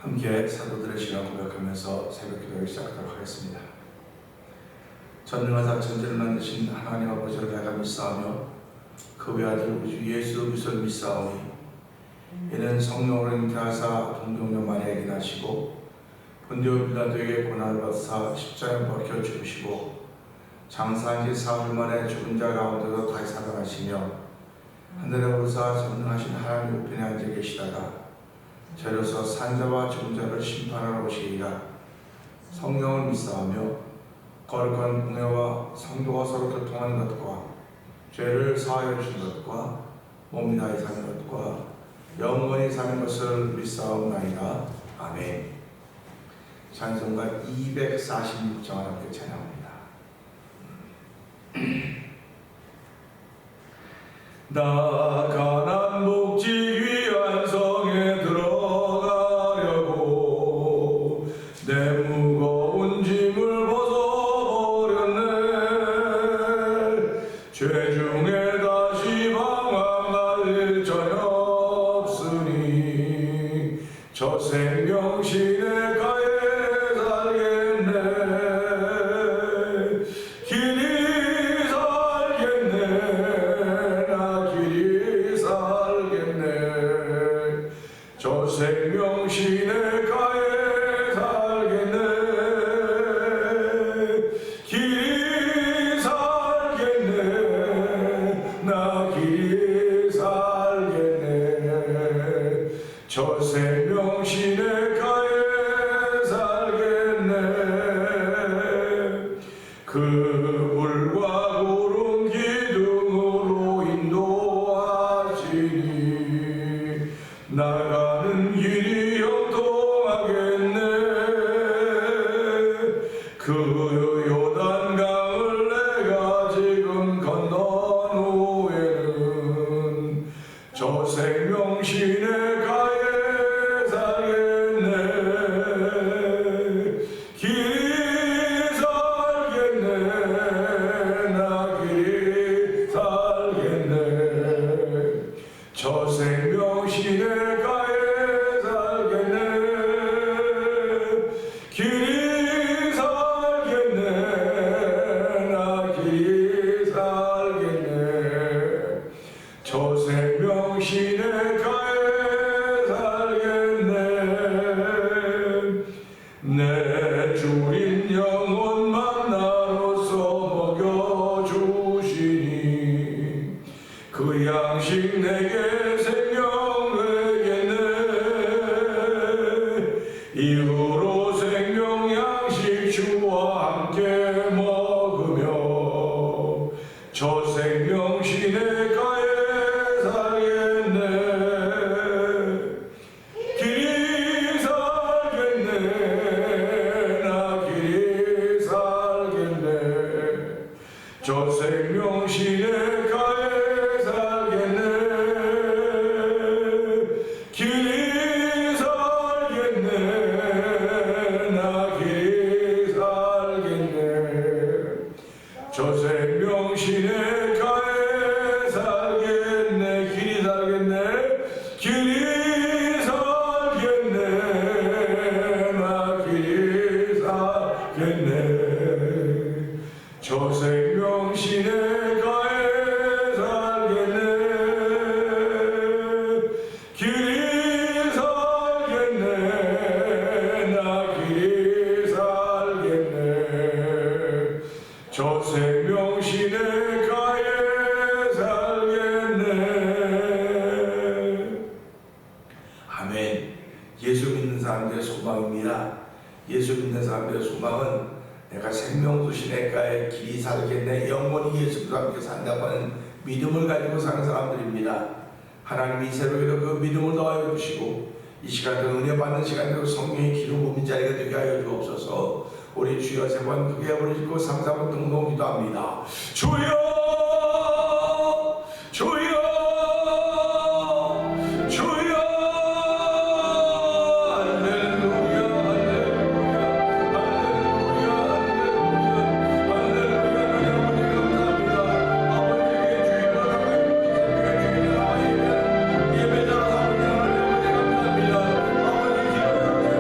함께 사도들의 시간 고백하면서 새벽 기도를 시작하도록 하겠습니다. 전능하사 천지를 만드신 하나님 아버지를 내가 믿사오며 그 외아들 우주 예수 그리스도를 믿사오니 이는 성령으로 잉태하사 동정녀 마리아에게 나시고 본디오 빌라도에게 고난을 받으사 십자가에 박혀 죽으시고 장사한 지 사흘 만에 죽은 자 가운데서 다시 살아나시며 하늘에 오르사 전능하신 하나님 우편에 앉아 계시다가 저로서 산자와 죽은 자를 심판하러 오시리라. 성령을 믿사오며 거룩한 공회와 성도가 서로 교통하는 것과 죄를 사하여 주신 것과 몸이 다히 사는 것과 영원히 사는 것을 믿사옵나이다. 아멘. 찬송가 246장을 함께 찬양합니다. 나 가난 복지 위한 성에 들어가려고 내 무거운 짐을 벗어버렸네. 죄 중에 다시 방황할 전혀 없으니 저 생명신의 가에 살겠네. 길이 살겠네. 나 길이 살겠네. 저 생명신의 가에 살겠네. 길이 살겠네. 나 길이 살겠네. 저 생명신의 가에 살겠네. 그 물과 구름 기둥으로 인도하시니 나가는 길이 형통하겠네. 그 요단강을 내가 지금 건넌 후에는 저 생명신의 가에 살겠네. 길이 살겠네. 나 길이 살겠네. 저 생명신의 가에 살겠네. 길이 살겠네. 나 길이 살겠네. 저 생명신의 가에 살겠네. 내 주인 영혼만 나로서 먹여주시니 그 양식 내게 생명 되겠네. 이후로 생명 양식 주와 함께 먹으며 저 생명신의 가에 살겠네. 길이 살겠네. 나 길이 살겠네. 저 생명신의 가에 살겠네. 길이 살겠네. 나 길이 살겠네. 저 생명신의 가에 살겠네. 길이 살겠네. 길이 살겠네. 나 길이 살겠네. 저 생명신의 가에 살겠네. 길이 살겠네. 나 길이 살겠네. 저 생명신의 가에 살겠네. 아멘. 예수 믿는 사람들의 소망입니다. 예수 믿는 사람들의 소망은 내가 생명수신의 가에 길이 살겠네, 영원히 예수 그리스도와 함께 산다고 하는 믿음을 가지고 사는 사람들입니다. 하나님이 새로이도 그 믿음을 더하여 주시고 이 시간도 은혜 받는 시간대로 성령의 기름 부은 자리가 되게 하여 주옵소서. 우리 주여 세 번 크게 부르시고 3, 4번 등록 기도합니다. 주여 주여 주여 할렐루야 할렐루야 할렐루야 할렐루야 아버지에게 주의를 하나님께 주의를 하여 예배자로 삼으시는 하나님께 감사합니다. 아버지 기도를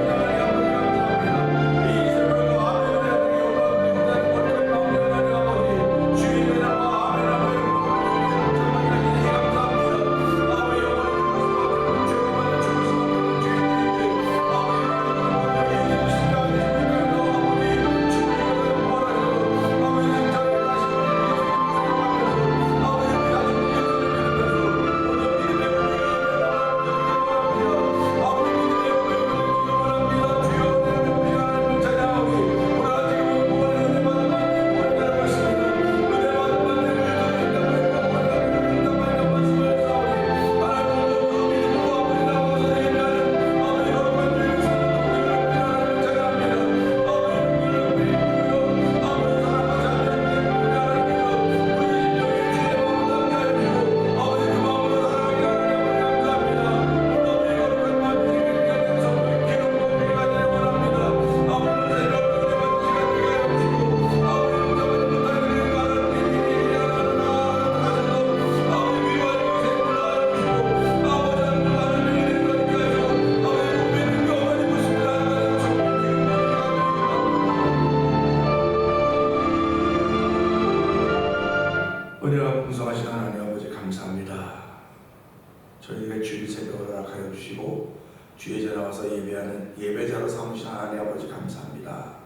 예배하는 예배자로 삼으신 하나님 아버지 감사합니다.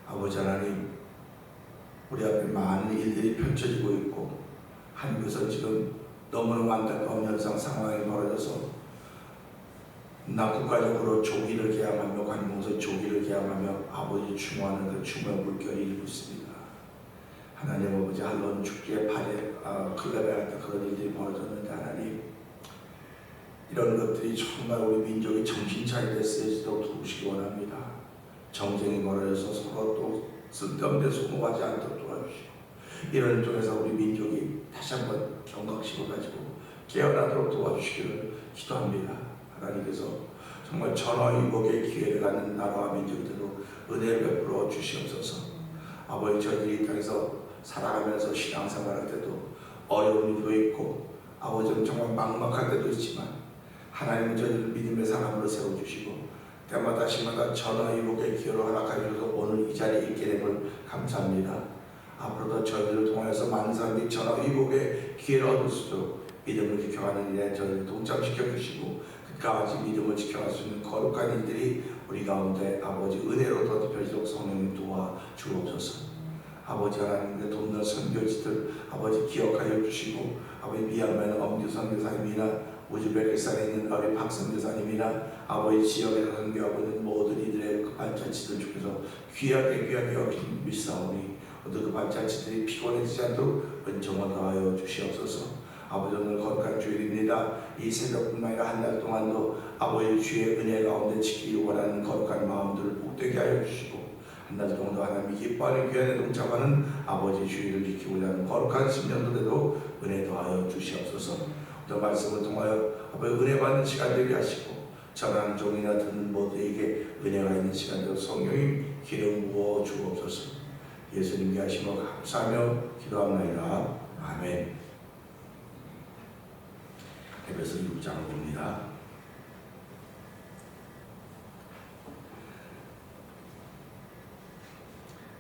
아버지 하나님, 우리 앞에 많은 일들이 펼쳐지고 있고 한국에서 지금 너무나 안타까운 현상 상황이 벌어져서 국가적으로 조기를 개항하며 관공서 조기를 개항하며 아버지 추모하는 그 추모의 물결이 일고 있습니다. 하나님 아버지 할로윈 축제 클럽에 같은 그런 일들이 벌어졌는데 하나님, 이런 것들이 정말 우리 민족이 정신 차릴 때 쓰여지도록 도우시기 원합니다. 정쟁이 벌어져서 서로 또 쓸데없는 데 소모하지 않도록 도와주시고, 이런 쪽에서 우리 민족이 다시 한번 경각심을 가지고 깨어나도록 도와주시기를 기도합니다. 하나님께서 정말 전화위복의 기회를 갖는 나라와 민족들로 은혜를 베풀어 주시옵소서. 아버지, 저희들이 이 땅에서 살아가면서 신앙생활할 때도 어려운 일도 있고 아버지는 정말 막막할 때도 있지만 하나님은 저희를 믿음의 사람으로 세워주시고 때마다 시마다 전화위복의 기회를 허락하여 주셔서 오늘 이 자리에 있게 됨을 감사합니다. 앞으로도 저희들을 통해서 많은 사람들이 전화위복의 기회를 얻을 수 있도록 믿음을 지켜가는 일에 저희를 동참시켜 주시고 끝까지 믿음을 지켜갈 수 있는 거룩한 일들이 우리 가운데 아버지 은혜로 더딥혀지도록 성령님 도와 주옵소서. 아버지 하나님의 돕는 선교지들 아버지 기억하여 주시고, 아버지 미얀마의 엄규 선교사님이나 우즈베키스탄에 있는 우리 박 선교사님이나 아버지 지역에서 선교하고 있는 모든 이들의 그 반자치들 중에서 귀하게 여긴 믿사오니 모두 그 반자치들이 피곤해지지 않도록 은총을 더하여 주시옵소서. 아버지, 오늘 거룩한 주일입니다. 이 새벽뿐만 아니라 한 달 동안도 아버지 주의 은혜 가운데 지키기 원하는 거룩한 마음들을 복되게 하여 주시고, 한 달 동안도 하나님이 기뻐하는 귀한에 동참하는 아버지 주의를 지키고자 하는 거룩한 10년도에도 은혜 더하여 주시옵소서. 또 말씀을 통하여 아버지 은혜 받는 시간 되게 하시고, 전하는 종이나 듣는 모두에게 은혜가 있는 시간대로 성령이 기름 부어 주옵소서. 예수님께 하심을 감사하며 기도합나이다. 아멘. 에베소 6장을 봅니다.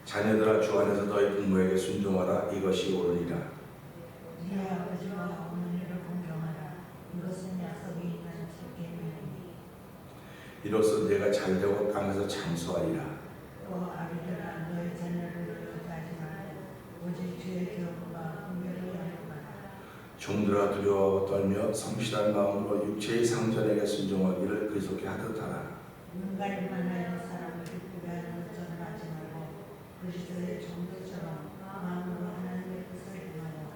자녀들아, 주 안에서 너희 부모에게 순종하라. 이것이 옳으니라. 네 아버지와 어머니를 공경하라. 이것은 약속이 있는 계명이니. 이로써 내가 잘되고 땅에서 장수하리라. 또 아비들아, 너희 자녀를 놀라지 말고 오직 주의 기업과 분별을 하여라. 종들아, 두려워 떨며 성실한 마음으로 육체의 상전에게 순종하기를 그리스도께 하듯 하라. 눈가림 하나여 사람을 기쁘게 하는 것처럼 하지 말고 그리스도의 종들처럼 마음으로 하나님의 뜻을 행하여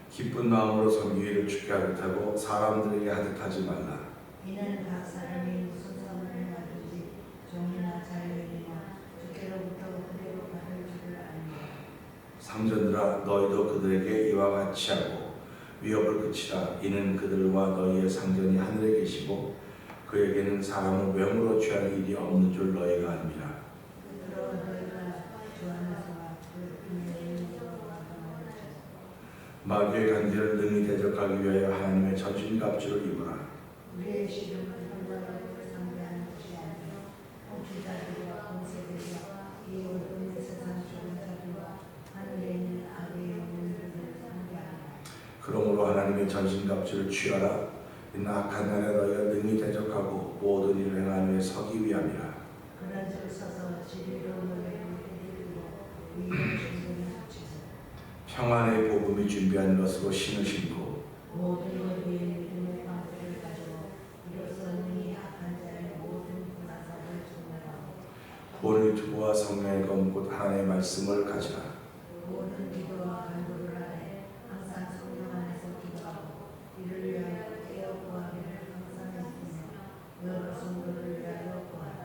기쁜 마음으로 섬기기를 주께 하듯 하고 사람들에게 하듯 하지 말라. 이는 각 사람이 무슨 선을 행하든지 종이나 자유인이나 주께로부터 그대로 받을 줄을 아니라. 상전들아, 너희도 그들에게 이와 같이 하고 위협을 그치라. 이는 그들과 너희의 상전이 하늘에 계시고 그에게는 사람을 외모로 취하는 일이 없는 줄 너희가 압니다. 그러므로 너희가 주 안에서 그 은혜의 영광을 마귀의 간질을 능히 대적하기 위하여 하나님의 전신갑주를 입으라. 우리의 시름은 물건을 상대하는 것이 아니라 통치자들과 권세들과 이 어두운 세상 좋은 자들과 하늘에 있는 악의 영혼들을 상대하라. 그러므로 하나님의 전신갑주를 취하라. 이는 악한 날에 너희가 능히 대적하고 모든 일을 행하는 데 서기 위함이라. 그런즉 서서 진리로 너희를 이끌고 위에 준비를 붙이세. 평안의 복음이 준비한 것으로 신을 신고 모든 것 위에 믿음의 방패를 가지고 이로써 능히 악한 자의 모든 군사를 소멸하고 본의 투구와 성령의 검 곧 하나님의 말씀을 가지라. 모든 기도와 간구를 하되 항상 성령 안에서 기도하고 이를 위하여 깨어 구하기를 항상 했으며 여러 성도를 위하여 구하라.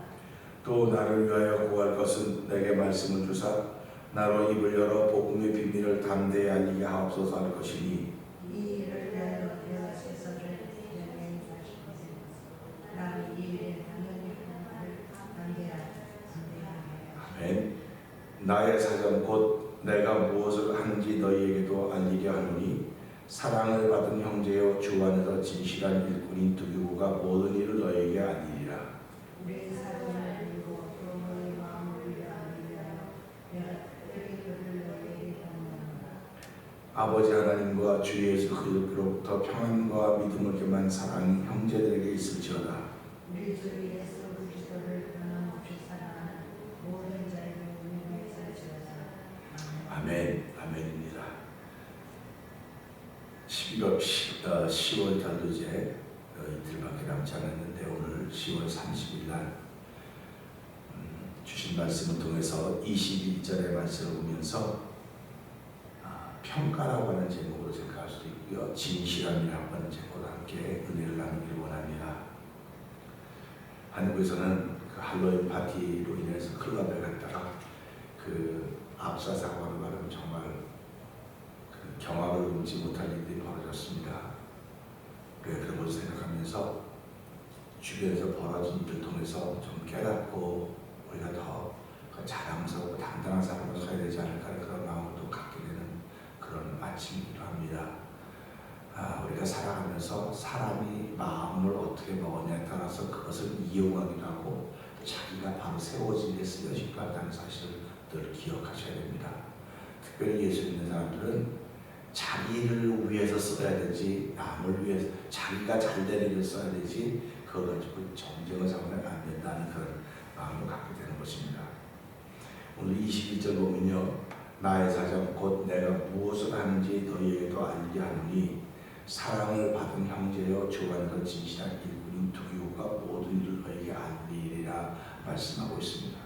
또 나를 위하여 구할 것은 내게 말씀을 주사 나로 입을 열어 복음의 비밀을 담대히 알리게 하옵소서 할 것이니 이 일을 위하여 대화에서를 대명에 인사시키세요. 나는 이 일에 당연히 하나님을 담대하게. 아멘. 나의 사정 곧 내가 무엇을 하는지 너희에게도 알리려 하노니 사랑을 받은 형제여 주 안에서 진실한 일꾼인 두기고가 모든 일을 너희에게 알리리라. 우리 사랑을 알리고 또 너희 마음을 위하여 내가 특별히 그를 너희에게 권하노라. 아버지 하나님과 주 예수 그리스도로부터 평안과 믿음을 겸한 사랑이 형제들에게 있을지어다. 우리 주 예수 그리스도 10월 달도 이제 이틀밖에 남지 않았는데 오늘 10월 30일 날 주신 말씀을 통해서 21절의 말씀을 보면서 평가라고 하는 제목으로 생각할 수도 있고요. 진실함이라고 하는 제목으로 함께 은혜를 나누기를 원합니다. 한국에서는 그 할로윈 파티로 인해서 클럽에 갔다가 그 압사 사고로 말하면 정말 그 경악을 금치 못할 일들이 벌어졌습니다. 왜 그런 것을 생각하면서 주변에서 벌어진 일을 통해서 좀 깨닫고 우리가 더 자랑스럽고 당당한 사람으로 서야 되지 않을까 하는 그런 마음도 갖게 되는 그런 아침이기도 합니다. 우리가 살아가면서 사람이 마음을 어떻게 먹었냐에 따라서 그것을 이용하기도 하고 자기가 바로 세워진 데 쓰여지기도 한다는 사실을 늘 기억하셔야 됩니다. 특별히 예수 믿는 사람들은 자기를 위해서 써야 되지 남을 위해서 자기가 잘되는 일을 써야 되지 그걸 가지고 정쟁을 삼으면 안 된다는 그런 마음을 갖게 되는 것입니다. 오늘 21절 보면요. 나의 사정 곧 내가 무엇을 하는지 너희에게도 알게 하노니 사랑을 받은 형제여 주 안에서 진실한 일꾼인 두기호가 모든 일을 너희에게 알리리라 말씀하고 있습니다.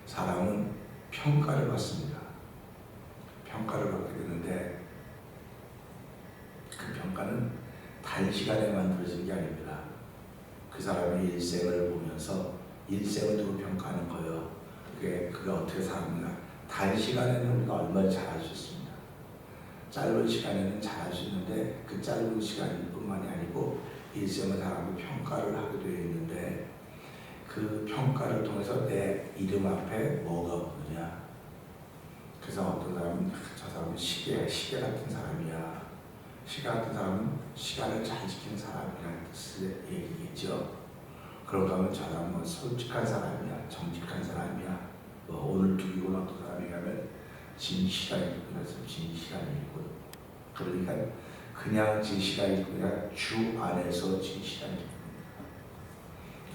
사랑은 평가를 받습니다. 평가를 받게 되는데 그 평가는 단시간에 만들어진 게 아닙니다. 그 사람의 일생을 보면서 일생을 두고 평가하는 거예요. 그가 어떻게 사는가. 단시간에는 우리가 얼마나 잘할 수 있습니다. 짧은 시간에는 잘할 수 있는데 그 짧은 시간 뿐만이 아니고 일생을 사람이 평가를 하게 되어 있는데 그 평가를 통해서 내 이름 앞에 뭐가 오느냐. 그래서 어떤 사람은 저 사람은 시계 같은 사람이야. 시계 같은 사람은 시간을 잘 지키는 사람이라는 뜻의 얘기겠죠. 그런가 하면 저 사람은 솔직한 사람이야. 정직한 사람이야. 오늘 두기고는 어떤 사람이냐면 진실한 일꾼이라서 진실한 일꾼. 그러니까 그냥 진실한 일꾼이 아니라 주 안에서 진실한 일꾼입니다.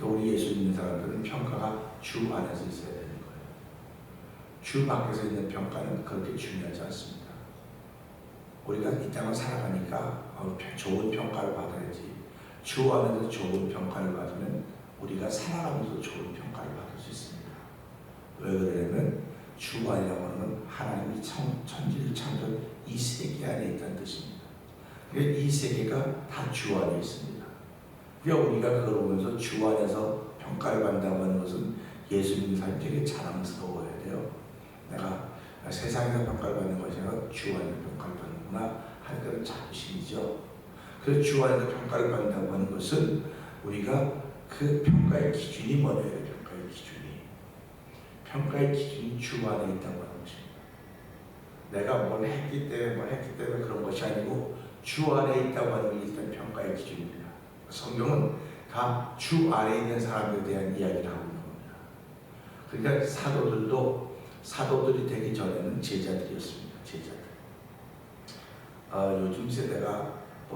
우리 예수 믿는 사람들은 평가가 주 안에서 있어야 되는 거예요. 주 밖에서 있는 평가는 그렇게 중요하지 않습니다. 우리가 이 땅을 살아가니까 좋은 평가를 받아야지. 주 안에서 좋은 평가를 받으면 우리가 살아가면서 좋은 평가를 받을 수 있습니다. 왜 그러냐면 주 안이라고 하는 건 하나님이 천지를 창조한 이 세계 안에 있다는 뜻입니다. 그러니까 이 세계가 다 주 안에 있습니다. 그러니까 우리가 그걸 보면서 주 안에서 평가를 받는다고 하는 것은 예수 믿는 사람이 되게 자랑스러워야 돼요. 내가 세상에서 평가를 받는 것이 아니라 주 안에서 평가를 받는구나 하는 그런 자부심이죠. 그래서 주 안에서 평가를 받는다고 하는 것은 우리가 그 평가의 기준이 뭐예요? 평가의 기준이 주 안에 있다고 하는 것입니다. 내가 뭘 했기 때문에 그런 것이 아니고 주 안에 있다고 하는 게 일단 평가의 기준입니다. 성경은 다 주 안에 있는 사람들에 대한 이야기를 하고 있는 겁니다. 그러니까 사도들이 되기 전에는 제자들이었습니다. 제자들. 요즘 세대가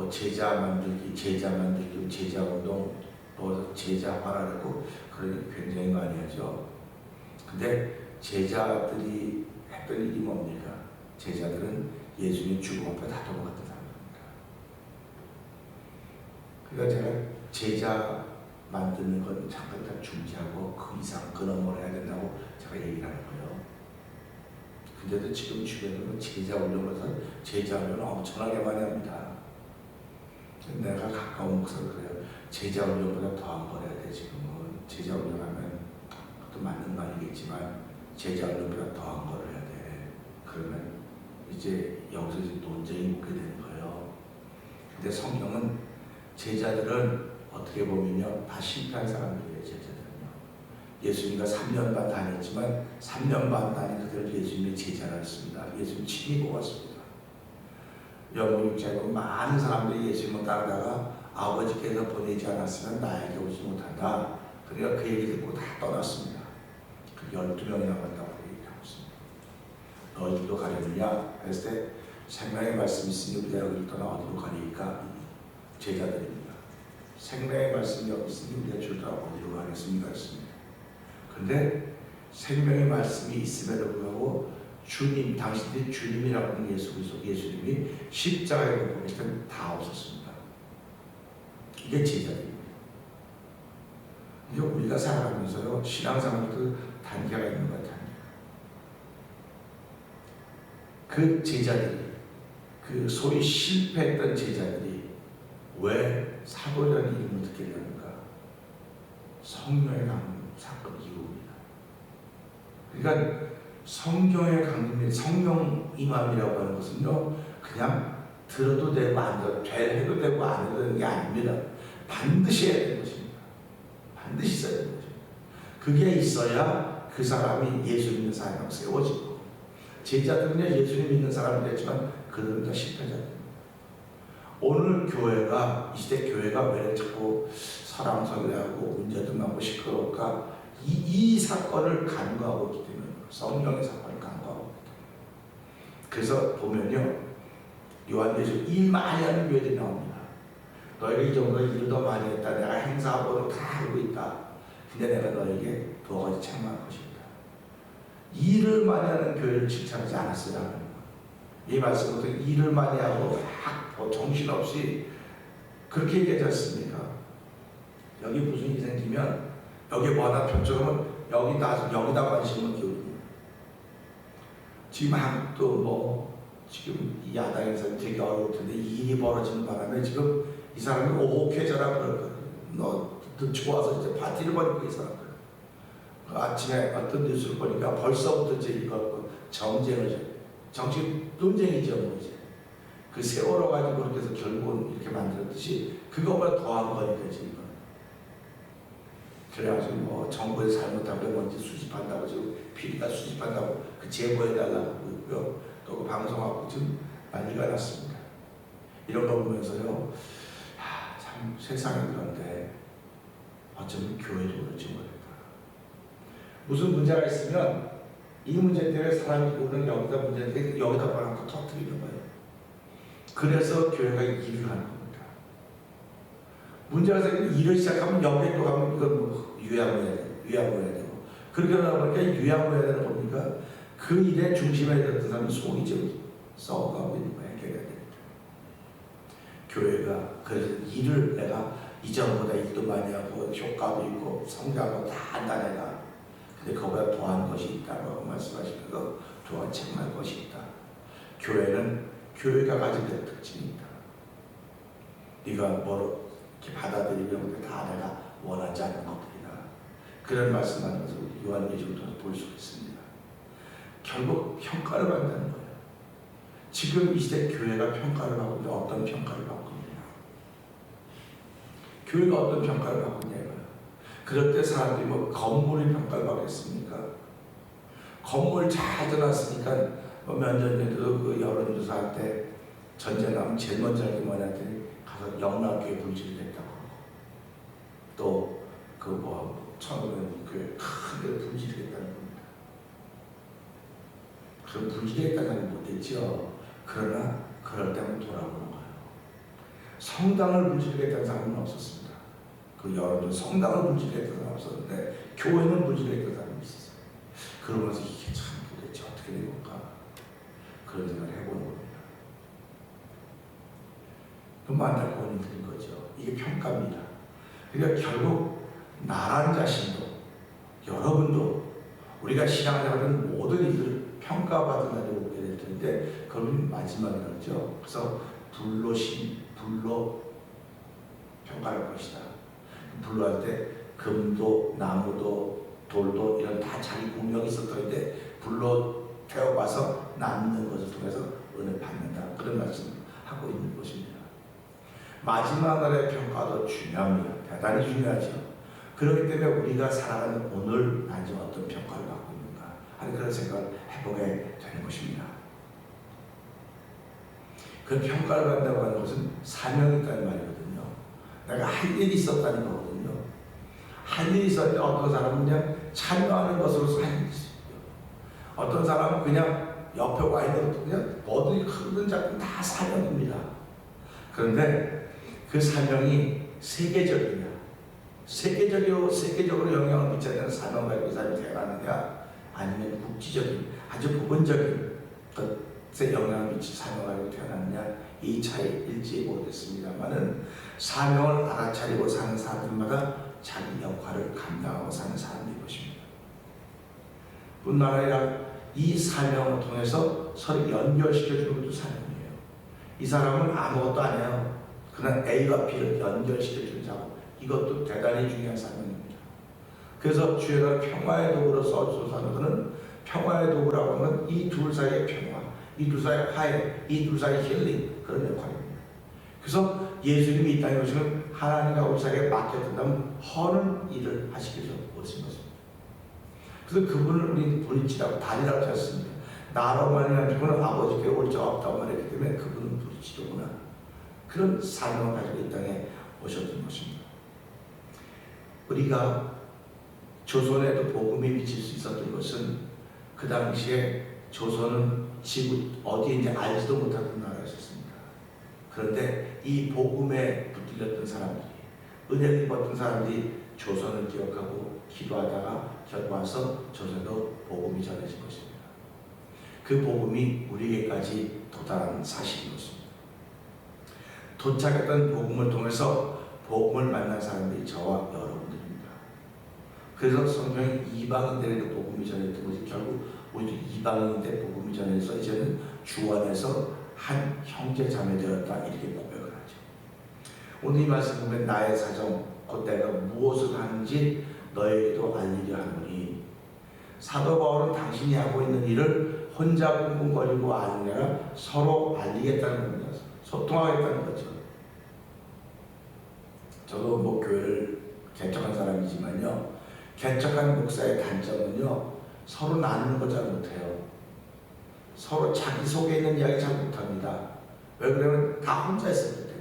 제자 만들기, 제자운동, 제자화라고 그런 굉장히 많이 하죠. 근데 제자들이 했던 일이 뭡니까? 제자들은 예수님 죽음 앞에 다 도망갔던 사람입니다. 그러니까 제가 제자 만드는 건 잠깐 다 중지하고 그 이상 그 너머를 해야 된다고 제가 얘기를 하는 거예요. 근데도 지금 주변에는 제자 훈련을 제자 훈련을 엄청나게 많이 합니다. 내가 가까운 목사를 그래요. 제자 훈련보다 더한 걸 해야 돼. 지금은 제자 훈련하면 또 맞는 말이겠지만 제자 훈련보다 더한 걸 해야 돼. 그러면 이제 여기서 이제 논쟁이 묻게 되는 거예요. 근데 성경은 제자들은 어떻게 보면요 다 실패한 사람들이에요. 제자들은요. 예수님과 3년 반 다녔지만 3년 반 다닌 그들을 예수님의 제자라 했습니다. 예수님 친히 뽑았습니다. 영국육자에 많은 사람들이 예수님을 따르다가 아버지께서 보내지 않았으면 나에게 오지 못한다. 그러니까 그 얘기 듣고 다 떠났습니다. 그 12명이 남았다고 얘기하고 있습니다. 너희들도 가려느냐? 했을 때 생명의 말씀이 있으니 우리가 여기를 떠나 어디로 가니까 제자들입니다. 생명의 말씀이 여기 있으니 우리가 주를 떠나 어디로 가겠습니까? 했습니다. 근데 생명의 말씀이 있음에도 불구하고 주님, 당신들이 주님이라고 하는 예수님이 십자가에 못 박힐 때는 다 없었습니다. 이게 제자들입니다. 이게 우리가 살아가면서요, 신앙생활도 단계가 있는 것 같아요. 그 제자들이, 그 소위 실패했던 제자들이 왜 사도라는 이름을 듣게 되는가? 성령의 강림 사건 이후입니다. 그러니까 성경의 강림이, 성령 임함이라고 하는 것은요, 그냥 들어도 되고 안 들어도 해도 되고 안 해도 되는 게 아닙니다. 반드시 해야 되는 것입니다. 반드시 있어야 되는 것입니다. 그게 있어야 그 사람이 예수 믿는 사람으로 세워지고, 제자들은요, 예수님 믿는 사람이 됐지만 그들은 다 실패자입니다. 오늘 교회가, 이 시대 교회가 왜 자꾸 설왕설래하고 문제도 많고 시끄러울까? 이 사건을 간과하고 있기 때문에, 성령의 사건을 간과하고 있기 때문에. 그래서 보면요, 요한계시록 일 많이 하는 교회들이 나옵니다. 너희가 이 정도 일을 더 많이 했다. 내가 행사하고도 다 알고 있다. 근데 내가 너에게 두 가지 책망할 것입니다. 일을 많이 하는 교회를 칭찬하지 않았어요. 이 말씀은 일을 많이 하고 막 정신없이 그렇게 얘기하지 않습니까? 여기 무슨 일이 생기면 여기 뭐 하나 편쪽하면 여기다 관심을 기울입니다. 지금 한국도 뭐 지금 이 야당에서 되게 어려울 텐데 이 일이 벌어지는 바람에 지금 이 사람이 오혹해져라 그럴 거예요. 너 좋아서 이제 파티를 벌이고 이 사람들. 아침에 어떤 뉴스를 보니까 벌써부터 이제 이거 정치 논쟁이죠, 뭐 이제. 그 세월호 가지고 그렇게 해서 결국은 이렇게 만들었듯이 그거보다 더한 거니까 지금. 그래가지고 뭐 정부에서 잘못하면 뭔지 수집한다고 지금 PD가 수집한다고 그 제보해달라고 그러고요. 또 그 방송하고 지금 난리가 났습니다. 이런 거 보면서요, 참 세상이 그런데 어쩌면 교회도 그렇지 못했다. 무슨 문제가 있으면 이 문제 때문에 사람이 오는 여기다 문제인데 여기다 바람고 터뜨리는 거예요. 그래서 교회가 일을 하는 겁니다. 문제가 생기면 일을 시작하면 여기에 또 가면 이건 뭐 유야무해야 되고 그렇게 하다 보니까 유야무해야 되는 겁니까? 그 일의 중심에 있던 사람이 속이 지금 썩어가고 있는 거예요. 해결해야 됩니다. 교회가 그래서 일을 내가 이전보다 일도 많이 하고 효과도 있고 성장도 다 한다 내가. 근데 그거보다 더한 것이 있다고 말씀하시면서 더한 책망할 것이 있다. 교회는 교회가 가진 데 특징이 있다. 네가 뭐 이렇게 받아들이면 다 내가 원하지 않는 것들이다. 그런 말씀하면서 요한계시록에서 볼 수 있습니다. 결국 평가를 받는다는 거예요. 지금 이 시대 교회가 평가를 받고 있는데 어떤 평가를 받고 있느냐. 교회가 어떤 평가를 받고 있냐고요. 그럴 때 사람들이 뭐 건물이 평가를 받겠습니까? 건물 잘 해놨으니까 몇 년 전에도 그 여론조사할 때 전쟁 나면 제일 먼저 하는 게 뭐냐더니 가서 영락교회 불질이 됐다고 또 그 뭐 천호면 교회 크게 불질이겠다는 겁니다. 그 불질했다는 못했죠. 그러나 그럴 때는 돌아오는 거예요. 성당을 불질했다는 사람은 없었습니다. 그 여러분 성당을 불질했던 사람은 없었는데 교회는 불질했던 사람이 있었어요. 그러면서 이게 참 도대체 어떻게 된 건가 그런 생각을 해보는 겁니다. 너무 안타까운 일인 거죠. 이게 평가입니다. 그러니까 결국 나란 자신도 여러분도 우리가 신앙생활하는 모든 일들을 평가받은 날이 오게 될 텐데 그건 마지막이죠. 그래서 불로 평가할 것이다. 불로 할 때 금도 나무도 돌도 이런 다 자기 공력이 있었던데 불로 태워봐서 남는 것을 통해서 은혜 받는다. 그런 말씀을 하고 있는 것입니다. 마지막 날의 평가도 중요합니다. 대단히 중요하죠. 그렇기 때문에 우리가 살아가는 오늘 난 지금 어떤 평가를 받고 있는가 하는 그런 생각을 해보게 되는 것입니다. 그 평가를 받는다고 하는 것은 사명이 있다는 말이거든요. 내가 할 일이 있었다는 거거든요. 할 일이 있었는데 어떤 사람은 그냥 참여하는 것으로서 할 일이 있어요. 어떤 사람은 그냥 옆에 와 있는 것도 그냥 뭐든지 크든 작든 다 사명입니다. 그런데 그 사명이 세계적이냐, 세계적으로 영향을 미쳐야 되는 사명을 가지고 이 사람이 태어났느냐, 아니면 국지적인 아주 부분적인 것에 영향을 미치 사명을 가지고 태어났느냐, 이 차이일지 모르겠습니다만은 사명을 알아차리고 사는 사람들마다 자기 역할을 감당하고 사는 사람들이 것입니다. 뿐만 아니라 이 사명을 통해서 서로 연결시켜주는 것도 사명이에요. 이 사람은 아무것도 아니에요. 그냥 A와 B를 연결시켜주는 작업, 이것도 대단히 중요한 사명입니다. 그래서 주의가 평화의 도구로 써주소서 하는, 평화의 도구라고 하는 이 둘 사이의 평화, 이 둘 사이의 화해, 이 둘 사이의 힐링, 그런 역할입니다. 그래서 예수님이 이 땅에 오시면 하나님과 우리 사이에 맡겨둔다면 허는 일을 하시기 위해서 오신 것입니다. 그래서 그분을 우리 부르짖으라고 단이라고 하셨습니다. 나로 말미암아 죽으면 아버지께 올 자 없다고 말했기 때문에 그분은 부르짖으구나. 그런 사명을 가지고 이 땅에 오셨던 것입니다. 우리가 조선에도 복음이 미칠 수 있었던 것은 그 당시에 조선은 지구 어디인지 알지도 못하던 나라였습니다. 그런데 이 복음에 붙들렸던 사람들이, 은혜를 입었던 사람들이 조선을 기억하고 기도하다가 결국 와서 조선도 복음이 전해진 것입니다. 그 복음이 우리에게까지 도달한 사실이었습니다. 도착했던 복음을 통해서 복음을 만난 사람들이 저와 여러분들입니다. 그래서 성경이 이방인들에게 복음이 전해졌던 것이 결국 우리도 이방인인데 복음이 전해져서 이제는 주 안에서 한 형제 자매 되었다, 이렇게 고백을 하죠. 오늘 이 말씀 보면 나의 사정 곧 내가 무엇을 하는지 너에게도 알리려 하노니, 사도 바울은 당신이 하고 있는 일을 혼자 꿍꿍거리고 아는 게 아니라 서로 알리겠다는 겁니다. 소통하겠다는 거죠. 저도 뭐 교회를 개척한 사람이지만요, 개척한 목사의 단점은요, 서로 나누는 거 잘 못해요. 서로 자기 속에 있는 이야기 잘 못합니다. 왜 그러면 다 혼자 있을 때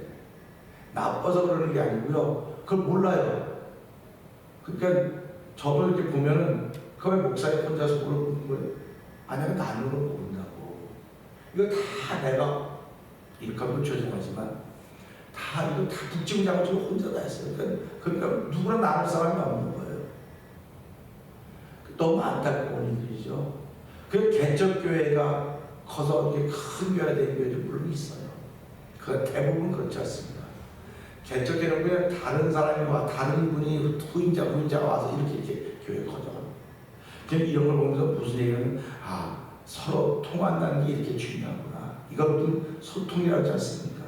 나빠서 그러는 게 아니고요, 그걸 몰라요. 그러니까 저도 이렇게 보면은 그왜 목사님 혼자서 모르는 거예요? 아니면 나누는 거 모른다고. 이거 다 내가 이렇게 하면 죄송하지만 다 이거 다 붙이고 잡아주고 혼자 다 했어요. 그러니까 누구나 나눌 사람이 없는 거예요. 너무 안타까운 일들이죠. 그 개척교회가 커서 이렇게 큰 교회가 된 교회도 물론 있어요. 그 대부분 그렇지 않습니다. 개척교회는 그냥 다른 사람이 와, 다른 분이 후임자가 와서 이렇게 교회가 커져갑니다. 그냥 이런 걸 보면서 무슨 얘기냐면, 서로 통한다는 게 이렇게 중요하구나. 이것도 소통이라고 하지 않습니까?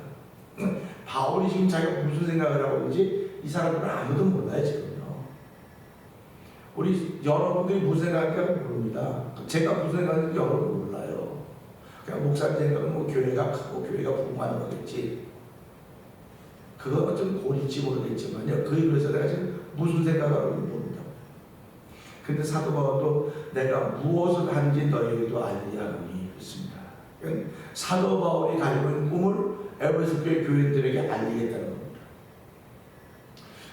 바울이 지금 자기가 무슨 생각을 하고 있는지 이 사람들은 아무도 몰라요, 지금요. 우리 여러분들이 무슨 생각할까 모릅니다. 제가 무슨 생각하는지 여러분 몰라요. 그냥 목사님 생각은 뭐 교회가 크고 교회가 부흥하는 거겠지. 그건 좀 고릴지 모르겠지만요, 그 일에서 내가 지금 무슨 생각을 하고 있는지 모릅니다. 근데 사도 바울도 내가 무엇을 하는지 너희에게도 알리려 하노니 그렇습니다. 사도 바울이 가지고 있는 꿈을 에베소 교회 교인들에게 알리겠다는 겁니다.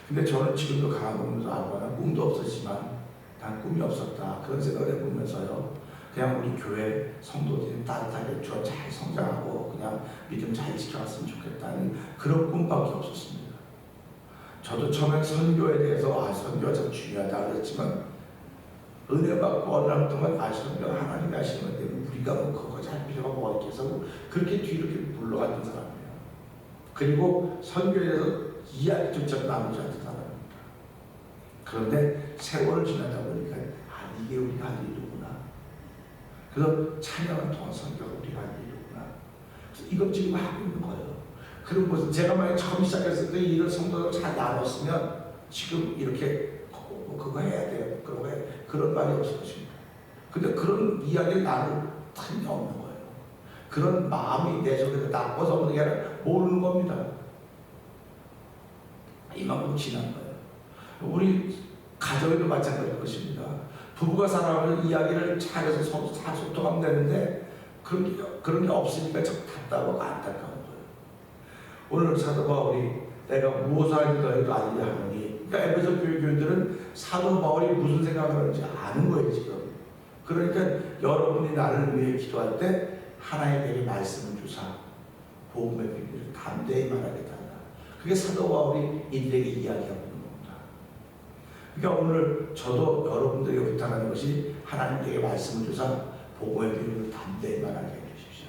근데 저는 지금도 가보면서 난 꿈도 없었지만 난 꿈이 없었다, 그런 생각을 해보면서요, 그냥 우리 교회 성도들이 따뜻하게 잘 성장하고 그냥 믿음 잘 지켜왔으면 좋겠다는 그런 꿈밖에 없었습니다. 저도 처음에 선교에 대해서 선교가 참 중요하다 그랬지만 은혜 받고 어느 날 동안 선교가 하나님이 하시는 건데 우리가 뭐 그거 잘 필요가 뭐가 있겠어, 그렇게 뒤로 이렇게 물러갔던 사람이에요. 그리고 선교에 대해서 이야기조차 나누지 않던 사람입니다. 그런데 세월을 지나다 보니까 이게 우리가 할 일이구나. 그래서 찬양을 통한 선교가 우리가 할 일이구나. 그래서 이걸 지금 하고 있는 거예요. 그리고 뭐 제가 만약 처음 시작했을 때 일을 성도로 잘 나눴으면 지금 이렇게 그거 해야 돼요, 그거 해야 돼, 그런 말이 없을 것입니다. 근데 그런 이야기를 나눌 틈이 없는 거예요. 그런 마음이 내 속에서 나빠서 없는 게 아니라 모르는 겁니다. 이만큼 지난 거예요. 우리 가정에도 마찬가지일 것입니다. 부부가 살아가면 이야기를 잘해서 서로 잘 소통하면 되는데 그런 게 없으니까 참 답답하고 안타까운 거예요. 오늘 사도 바울이 내가 무엇을 하는지 너희도 알리려 하노니, 그러니까 에베소 교회 교인들은 사도 바울이 무슨 생각을 하는지 아는 거예요, 지금. 그러니까 여러분이 나를 위해 기도할 때 하나님에게 말씀을 주사 복음의 비밀을 담대히 말하겠다. 그게 사도 바울이 이들에게 이야기하고 있는 겁니다. 그러니까 오늘 저도 여러분들에게 부탁하는 것이 하나님에게 말씀을 주사 복음의 비밀을 담대히 말하게 해주십시오.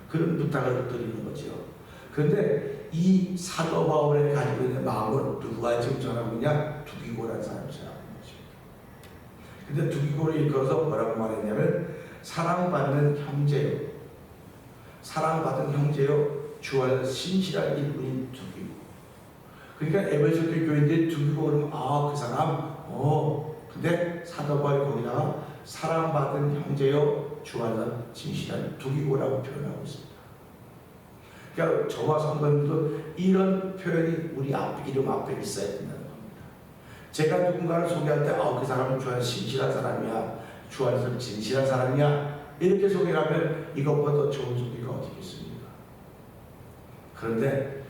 그런 부탁을 드리는 거죠. 그런데 이 사도 바울이 가지고 있는 마음을 누가 지금 전하고 있냐? 두기고라는 사람이 전하고 있는 것입니다. 근데 두기고를 일컬어서 뭐라고 말했냐면 사랑받는 형제요, 사랑받은 형제요, 주 안에서 신실한 일꾼인 두기고. 그러니까 에베소 교회인데 두기고 그러면 그 사람 근데 사도 바울이 거기다가 사랑받은 형제요, 주 안에서 진실한 두기고라고 표현하고 있습니다. 그러니까 저와 성도님도 이런 표현이 우리 이름 앞에 있어야 된다는 겁니다. 제가 누군가를 소개할 때 그 사람은 주 안에서 신실한 사람이야, 주 안에서 진실한 사람이야, 이렇게 소개하면 이것보다 더 좋은 소개가 어디 있겠습니까? 그런데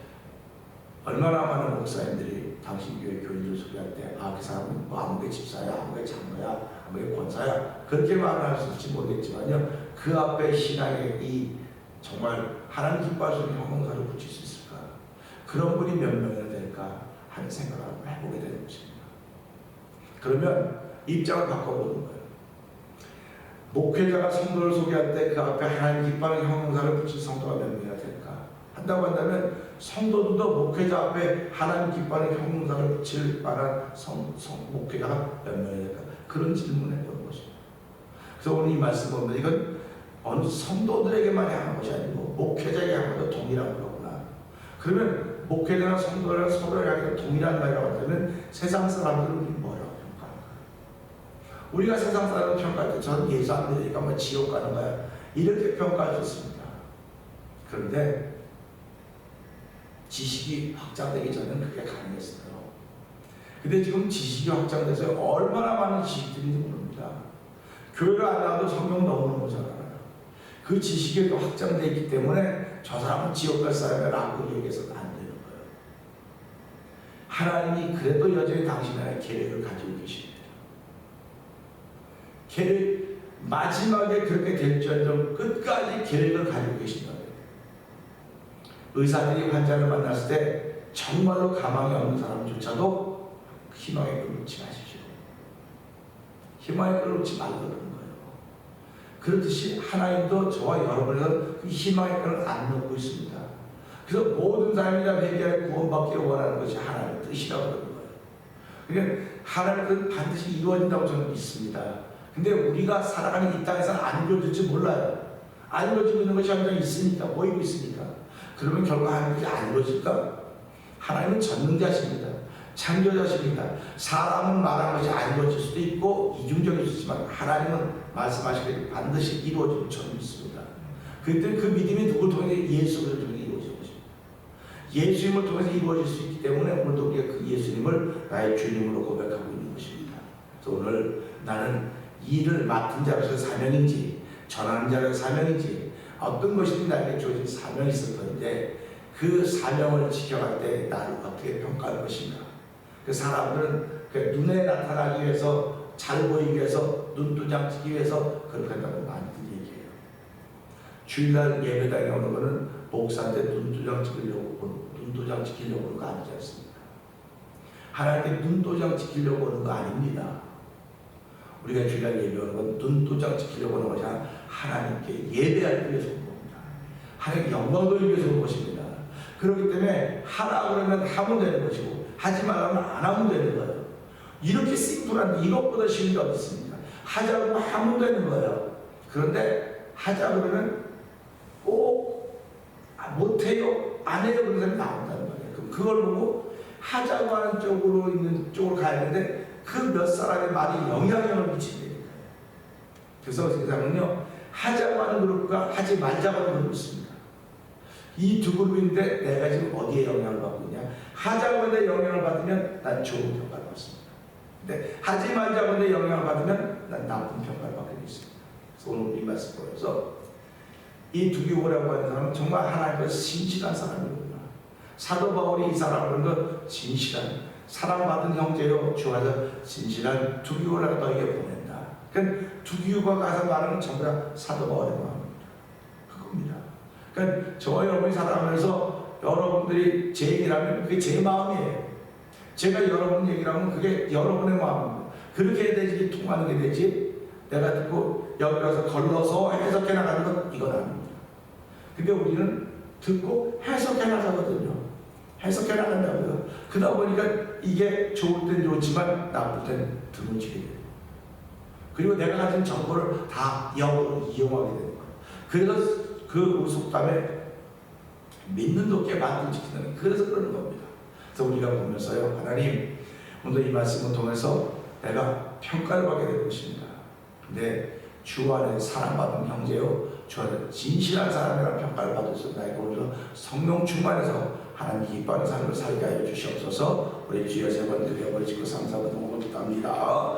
얼마나 많은 목사님들이 당신 교회 교인들 소개할 때 그 사람은 아무개 집사야, 아무개 장로야, 아무개 권사야, 그렇게 말할지 모르겠지만요, 그 앞에 신앙의 이 정말 하나님 기뻐할 수 있는 형용사를 붙일 수 있을까? 그런 분이 몇 명이나 될까 하는 생각을 해보게 되는 것입니다. 그러면 입장을 바꿔보는 거예요. 목회자가 성도를 소개할 때 그 앞에 하나님 기뻐하는 형용사를 붙일 성도가 몇 명이나 될까? 한다고 한다면 성도들도 목회자 앞에 하나님 기뻐하는 형용사를 붙일 만한 목회자가 몇 명이나 될까? 그런 질문을 해보는 것입니다. 그래서 오늘 이 말씀을 보면 이건 어느 성도들에게만 하는 것이 아니고 목회자에게 하는 것도 동일한 거구나. 그러면 목회자나 성도를 서로 향해서 동일한 말이라고 한다면 세상 사람들은 뭐라고 평가할까? 우리가 세상 사람을 평가할 때 저는 예수 안 믿으니까 뭐 지옥 가는 거야, 이렇게 평가할 수 있습니다. 그런데 지식이 확장되기 전에는 그게 가능했어요. 근데 지금 지식이 확장돼서 얼마나 많은 지식들인지 모릅니다. 교회를 안 나와도 성경 너무너무 잘 알아요. 그 지식이 확장되어 있기 때문에 저 사람은 지옥 갈 사람이라고 얘기해서는 안 되는 거예요. 하나님이 그래도 여전히 당신 안에 계획을 가지고 계십니다. 계획, 마지막에 그렇게 될지언정 끝까지 계획을 가지고 계신다. 의사들이 환자를 만났을 때 정말로 가망이 없는 사람조차도 희망의 끈을 놓지 마십시오. 희망의 끈을 놓지 말라는 거예요. 그렇듯이 하나님도 저와 여러분은 그 희망의 끈을 안 놓고 있습니다. 그래서 모든 사람이 다 회개하여 구원받기를 원하는 것이 하나님의 뜻이라고 하는 거예요. 그러니까 하나님의 뜻은 반드시 이루어진다고 저는 믿습니다. 근데 우리가 살아가는 이 땅에서는 안 이루어질지 몰라요. 안 이루어지고 있는 것이 항상 있으니까, 보이고 있으니까. 그러면 결국 하나님이 안 이루어질까? 하나님은 전능자십니다. 창조자십니다. 사람은 말한 것이 안 이루어질 수도 있고 이중적일 수 있지만 하나님은 말씀하시기를 반드시 이루어질 줄 믿습니다. 그때 그 믿음이 누구를 통해? 예수를 통해 이루어질 것입니다. 예수님을 통해서 이루어질 수 있기 때문에 오늘도 우리가 그 예수님을 나의 주님으로 고백하고 있는 것입니다. 그래서 오늘 나는 일을 맡은 자로서 사명인지 전하는 자로서 사명인지 어떤 것이든 나에게 주어진 사명이 있을 터인데 그 사명을 지켜갈 때 나를 어떻게 평가할 것인가? 그 사람들은 그 눈에 나타나기 위해서, 잘 보이기 위해서, 눈도장 찍기 위해서 그렇게 한다고 많이들 얘기해요. 주일날 예배당에 오는 거는 목사한테 눈도장 찍으려고 오는 거 아니지 않습니까? 하나님께 눈도장 찍히려고 오는 거 아닙니다. 우리가 주일날 예배하는 건 눈도장 찍히려고 오는 것이 아니라 하나님께 예배하기 위해서 오는 겁니다. 하나님께 영광 돌리기 위해서 오는 것입니다. 그렇기 때문에 하라 그러면 하면 되는 것이고 하지 말라면 안 하면 되는 거예요. 이렇게 심플한데 이것보다 쉬운 게 어디 있습니까? 하자 그러면 하면 되는 거예요. 그런데 하자 그러면 꼭 못해요, 안 해요 그런 사람이 나온다는 거예요. 그럼 그걸 보고 하자고 하는 쪽으로 있는 쪽으로 가야 되는데 그 몇 사람의 말이 영향력을 미친다니까요. 그래서 세상은요, 하자고 하는 그룹과 하지 말자고 하는 그룹이 있습니다. 이 두 그룹인데 내가 지금 어디에 영향을 받고 있냐? 하자고 하는데 영향을 받으면 난 좋은 평가를 받습니다. 근데 하지 말자고 하는데 영향을 받으면 난 나쁜 평가를 받게 되어 있습니다. 그래서 오늘 이 말씀 보면서 이 두기고라고 하는 사람은 정말 하나님께서 신실한 사람이구나. 사도 바울이 이 사람을 그 진실한 사랑받은 형제요 주 안에서 진실한 두기고를 너에게 보낸다. 그러니까 두기고가 가서 말하는 전부 다 사도 바울의 마음입니다. 그겁니다. 그러니까 저와 여러분이 살아가면서 여러분들이 제 얘기를 하면 그게 제 마음이에요. 제가 여러분 얘기를 하면 그게 여러분의 마음입니다. 그렇게 해야 되지 통하는 게 되지 내가 듣고 여기 가서 걸러서 해석해 나가는 건 이건 아닙니다. 그러니까 우리는 듣고 해석해 나가거든요. 해석해 나간다고요. 그러다 보니까 이게 좋을 땐 좋지만 나쁠 땐 드물지게 돼요. 그리고 내가 가진 정보를 다 영으로 이용하게 되는 거예요. 그래서 그 속담에 믿는 도끼에 만든 지키는, 그래서 그러는 겁니다. 그래서 우리가 보면서요, 하나님 오늘 이 말씀을 통해서 내가 평가를 받게 될 것입니다. 근데 주 안에 사랑받은 형제요, 주 안에 진실한 사람이라는 평가를 받을 수 있나요? 오늘 성령 충만해서 하나님 기뻐하는 삶을 살게 하여 주시옵소서. 우리 주여 세 번 드려 버리시고 3, 4번 동을 부탁합니다.